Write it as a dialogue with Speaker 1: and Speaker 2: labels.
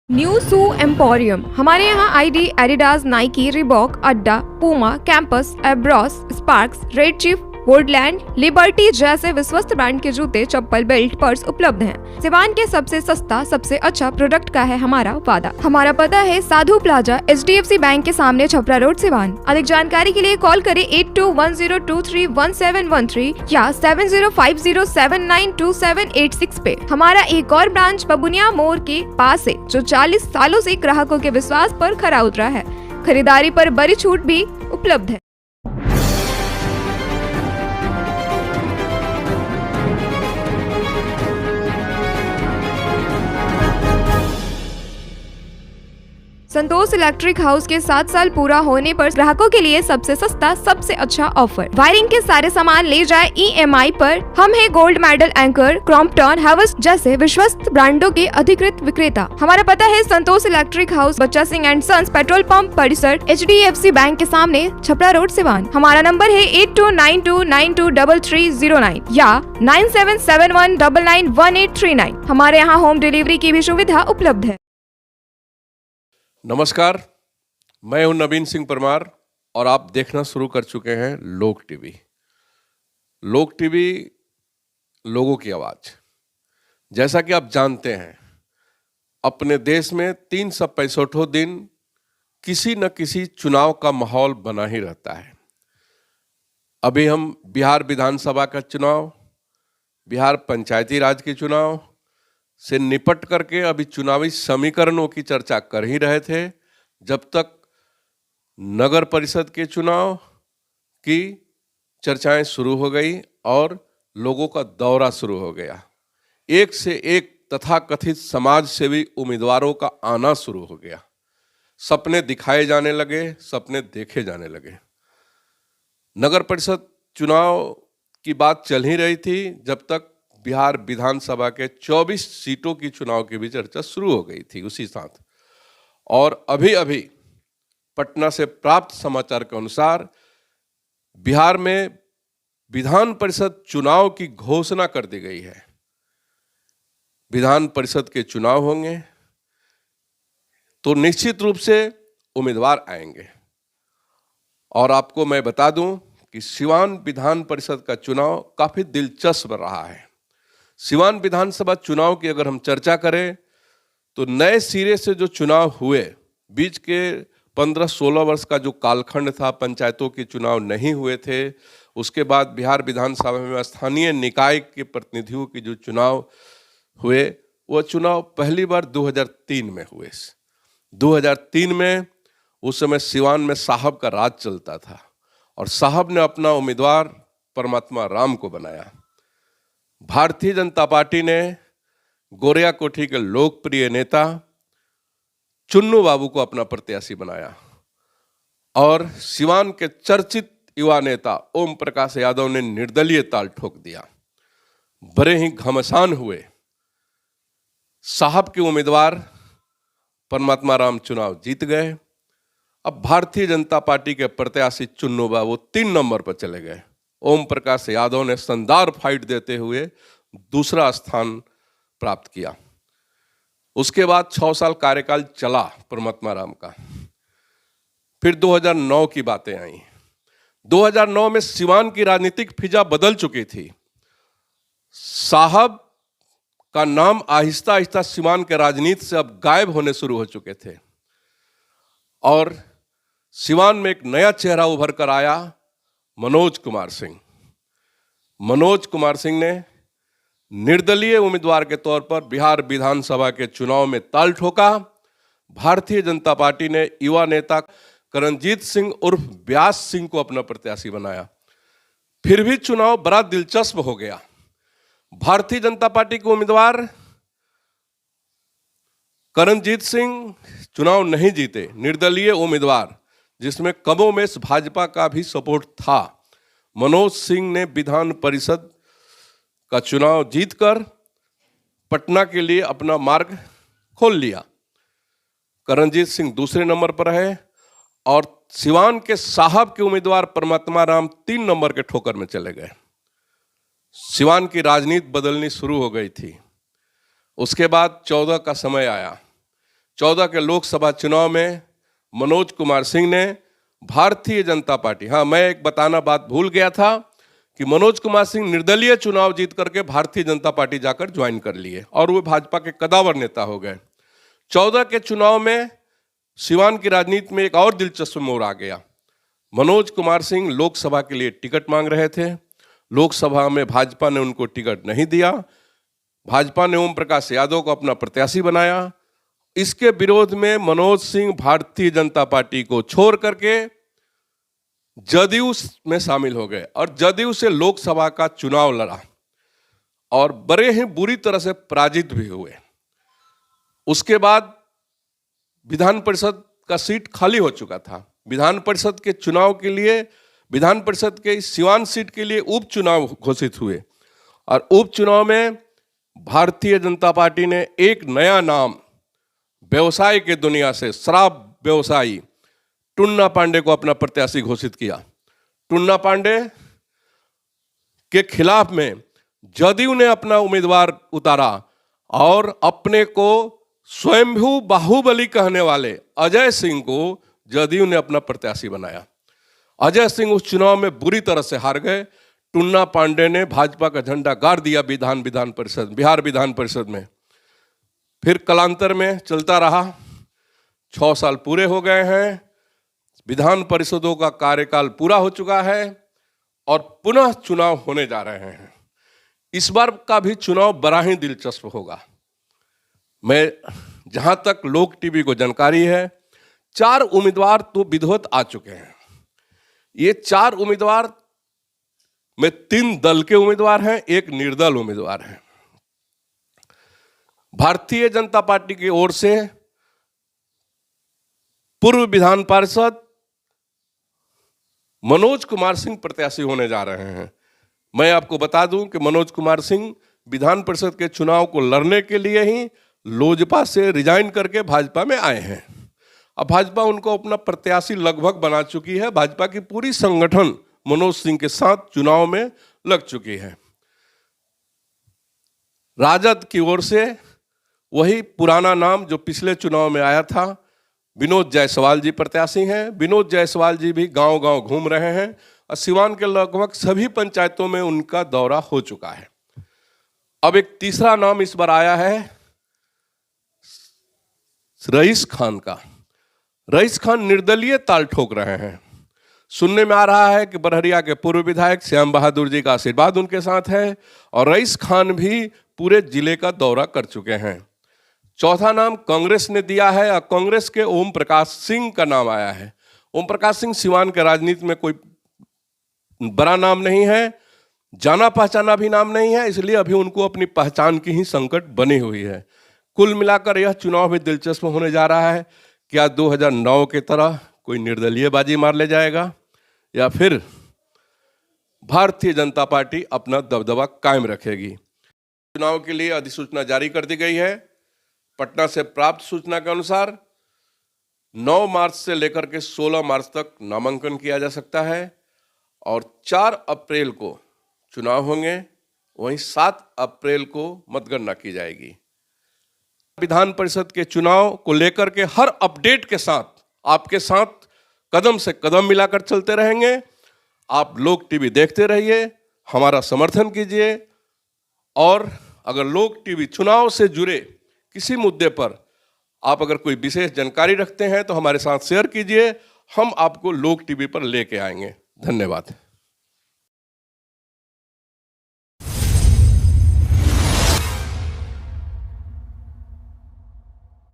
Speaker 1: New सू emporium. हमारे यहाँ ID, Adidas, Nike, Reebok, Adda, Puma, Campus, Abros, Sparx, Red Chief, Woodland, Liberty जैसे विश्वस्त brand के जूते, चप्पल, बेल्ट, पर्स उपलब्ध हैं। सिवान के सबसे सस्ता, सबसे अच्छा प्रोडक्ट का है हमारा वादा। हमारा पता है साधु प्लाजा, HDFC बैंक के सामने, छपरा रोड, सिवान। अधिक जानकारी के लिए कॉल करें 8210231713 या 7050792786 पे। हमारा एक और ब्रांच बबुनिया मोड़ के पास है, जो 40 सालों से ग्राहकों के विश्वास पर खरा उतरा है। खरीदारी पर बड़ी छूट भी उपलब्ध है। संतोष इलेक्ट्रिक हाउस के 7 साल पूरा होने पर ग्राहकों के लिए सबसे सस्ता, सबसे अच्छा ऑफर। वायरिंग के सारे सामान ले जाए EMI पर। हम है gold medal, anchor, Crompton, Havells जैसे विश्वस्त ब्रांडों के अधिकृत विक्रेता। हमारा पता है संतोष electric house, Bachcha Singh and sons, petrol pump परिसर, HDFC बैंक के सामने, छपरा रोड, सिवान। हमारा नंबर है 8292923309 या 9771991839। हमारे यहाँ होम डिलीवरी की भी सुविधा उपलब्ध है।
Speaker 2: नमस्कार, मैं हूं नवीन सिंह परमार और आप देखना शुरू कर चुके हैं लोक टीवी। लोक टीवी लोगों की आवाज। जैसा कि आप जानते हैं, अपने देश में 365 दिन किसी न किसी चुनाव का माहौल बना ही रहता है। अभी हम बिहार विधानसभा का चुनाव, बिहार पंचायती राज के चुनाव से निपट करके अभी चुनावी समीकरणों की चर्चा कर ही रहे थे, जब तक नगर परिषद के चुनाव की चर्चाएं शुरू हो गई और लोगों का दौरा शुरू हो गया। एक से एक तथाकथित समाज सेवी उम्मीदवारों का आना शुरू हो गया। सपने दिखाए जाने लगे, सपने देखे जाने लगे। नगर परिषद चुनाव की बात चल ही रही थी जब तक बिहार विधानसभा के 24 सीटों की चुनाव की भी चर्चा शुरू हो गई थी उसी साथ। और अभी अभी पटना से प्राप्त समाचार के अनुसार बिहार में विधान परिषद चुनाव की घोषणा कर दी गई है। विधान परिषद के चुनाव होंगे तो निश्चित रूप से उम्मीदवार आएंगे। और आपको मैं बता दूं कि सिवान विधान परिषद का चुनाव काफी दिलचस्प रहा है। सिवान विधानसभा चुनाव की अगर हम चर्चा करें तो नए सिरे से जो चुनाव हुए, बीच के 15-16 वर्ष का जो कालखंड था, पंचायतों के चुनाव नहीं हुए थे। उसके बाद बिहार विधानसभा में स्थानीय निकाय के प्रतिनिधियों के जो चुनाव हुए, वह चुनाव पहली बार 2003 में हुए। 2003 में उस समय सिवान में साहब का राज चलता था और साहब ने अपना उम्मीदवार परमात्मा राम को बनाया। भारतीय जनता पार्टी ने गोरिया कोठी के लोकप्रिय नेता चुन्नू बाबू को अपना प्रत्याशी बनाया और सिवान के चर्चित युवा नेता ओम प्रकाश यादव ने निर्दलीय ताल ठोक दिया। बड़े ही घमासान हुए। साहब के उम्मीदवार परमात्मा राम चुनाव जीत गए। अब भारतीय जनता पार्टी के प्रत्याशी चुन्नू बाबू 3 नंबर पर चले गए। ओम प्रकाश यादव ने शानदार फाइट देते हुए दूसरा स्थान प्राप्त किया। उसके बाद 6 साल कार्यकाल चला परमात्मा राम का। फिर 2009 की बातें आई। 2009 में सिवान की राजनीतिक फिजा बदल चुकी थी। साहब का नाम आहिस्ता आहिस्ता सिवान के राजनीति से अब गायब होने शुरू हो चुके थे और सिवान में एक नया चेहरा उभर कर आया, मनोज कुमार सिंह। मनोज कुमार सिंह ने निर्दलीय उम्मीदवार के तौर पर बिहार विधानसभा के चुनाव में ताल ठोका। भारतीय जनता पार्टी ने युवा नेता करणजीत सिंह उर्फ व्यास सिंह को अपना प्रत्याशी बनाया। फिर भी चुनाव बड़ा दिलचस्प हो गया। भारतीय जनता पार्टी के उम्मीदवार करणजीत सिंह चुनाव नहीं जीते। निर्दलीय उम्मीदवार, जिसमें कमोबेश भाजपा का भी सपोर्ट था, मनोज सिंह ने विधान परिषद का चुनाव जीतकर पटना के लिए अपना मार्ग खोल लिया। करणजीत सिंह दूसरे नंबर पर है और सिवान के साहब के उम्मीदवार परमात्मा राम 3 नंबर के ठोकर में चले गए। सिवान की राजनीति बदलनी शुरू हो गई थी। उसके बाद 14 का समय आया। 14 के लोकसभा चुनाव में मनोज कुमार सिंह ने भारतीय जनता पार्टी, हाँ मैं एक बताना बात भूल गया था कि मनोज कुमार सिंह निर्दलीय चुनाव जीत करके भारतीय जनता पार्टी जाकर ज्वाइन कर लिए और वो भाजपा के कदावर नेता हो गए। 14 के चुनाव में सिवान की राजनीति में एक और दिलचस्प मोड़ आ गया। मनोज कुमार सिंह लोकसभा के लिए टिकट मांग रहे थे। लोकसभा में भाजपा ने उनको टिकट नहीं दिया। भाजपा ने ओम प्रकाश यादव को अपना प्रत्याशी बनाया। इसके विरोध में मनोज सिंह भारतीय जनता पार्टी को छोड़ करके जदयू में शामिल हो गए और जदयू से लोकसभा का चुनाव लड़ा और बड़े ही बुरी तरह से पराजित भी हुए। उसके बाद विधान परिषद का सीट खाली हो चुका था। विधान परिषद के चुनाव के लिए, विधान परिषद के सिवान सीट के लिए उपचुनाव घोषित हुए और उपचुनाव में भारतीय जनता पार्टी ने एक नया नाम व्यवसाय के दुनिया से, शराब व्यवसायी टुन्ना पांडे को अपना प्रत्याशी घोषित किया। टुन्ना पांडे के खिलाफ में जदयू ने अपना उम्मीदवार उतारा और अपने को स्वयंभू बाहुबली कहने वाले अजय सिंह को जदयू ने अपना प्रत्याशी बनाया। अजय सिंह उस चुनाव में बुरी तरह से हार गए। टुन्ना पांडे ने भाजपा का झंडा गाड़ दिया बिहार विधान परिषद में। फिर कालांतर में चलता रहा। 6 साल पूरे हो गए हैं, विधान परिषदों का कार्यकाल पूरा हो चुका है और पुनः चुनाव होने जा रहे हैं। इस बार का भी चुनाव बड़ा ही दिलचस्प होगा। मैं जहां तक लोक टीवी को जानकारी है, 4 उम्मीदवार तो विधिवत आ चुके हैं। ये 4 उम्मीदवार में 3 दल के उम्मीदवार हैं, 1 निर्दल उम्मीदवार है। भारतीय जनता पार्टी की ओर से पूर्व विधान पार्षद मनोज कुमार सिंह प्रत्याशी होने जा रहे हैं। मैं आपको बता दूं कि मनोज कुमार सिंह विधान परिषद के चुनाव को लड़ने के लिए ही लोजपा से रिजाइन करके भाजपा में आए हैं। अब भाजपा उनको अपना प्रत्याशी लगभग बना चुकी है। भाजपा की पूरी संगठन मनोज सिंह के साथ चुनाव में लग चुकी है। राजद की ओर से वही पुराना नाम जो पिछले चुनाव में आया था, विनोद जायसवाल जी प्रत्याशी हैं। विनोद जायसवाल जी भी गांव-गांव घूम रहे हैं और सिवान के लगभग सभी पंचायतों में उनका दौरा हो चुका है। अब एक तीसरा नाम इस बार आया है रईस खान का। रईस खान निर्दलीय ताल ठोक रहे हैं। सुनने में आ रहा है कि बरहरिया के पूर्व विधायक श्याम बहादुर जी का आशीर्वाद उनके साथ है और रईस खान भी पूरे जिले का दौरा कर चुके हैं। चौथा नाम कांग्रेस ने दिया है और कांग्रेस के ओम प्रकाश सिंह का नाम आया है। ओम प्रकाश सिंह सिवान के राजनीति में कोई बड़ा नाम नहीं है, जाना पहचाना भी नाम नहीं है, इसलिए अभी उनको अपनी पहचान की ही संकट बनी हुई है। कुल मिलाकर यह चुनाव भी दिलचस्प होने जा रहा है। क्या 2009 की तरह कोई निर्दलीय बाजी मार ले जाएगा या फिर भारतीय जनता पार्टी अपना दबदबा कायम रखेगी? चुनाव के लिए अधिसूचना जारी कर दी गई है। पटना से प्राप्त सूचना के अनुसार 9 मार्च से लेकर के 16 मार्च तक नामांकन किया जा सकता है और 4 अप्रैल को चुनाव होंगे, वहीं 7 अप्रैल को मतगणना की जाएगी। विधान परिषद के चुनाव को लेकर के हर अपडेट के साथ आपके साथ कदम से कदम मिलाकर चलते रहेंगे। आप लोक टीवी देखते रहिए, हमारा समर्थन कीजिए और अगर लोक टीवी चुनाव से जुड़े किसी मुद्दे पर आप अगर कोई विशेष जानकारी रखते हैं तो हमारे साथ शेयर कीजिए। हम आपको लोक टीवी पर लेके आएंगे। धन्यवाद।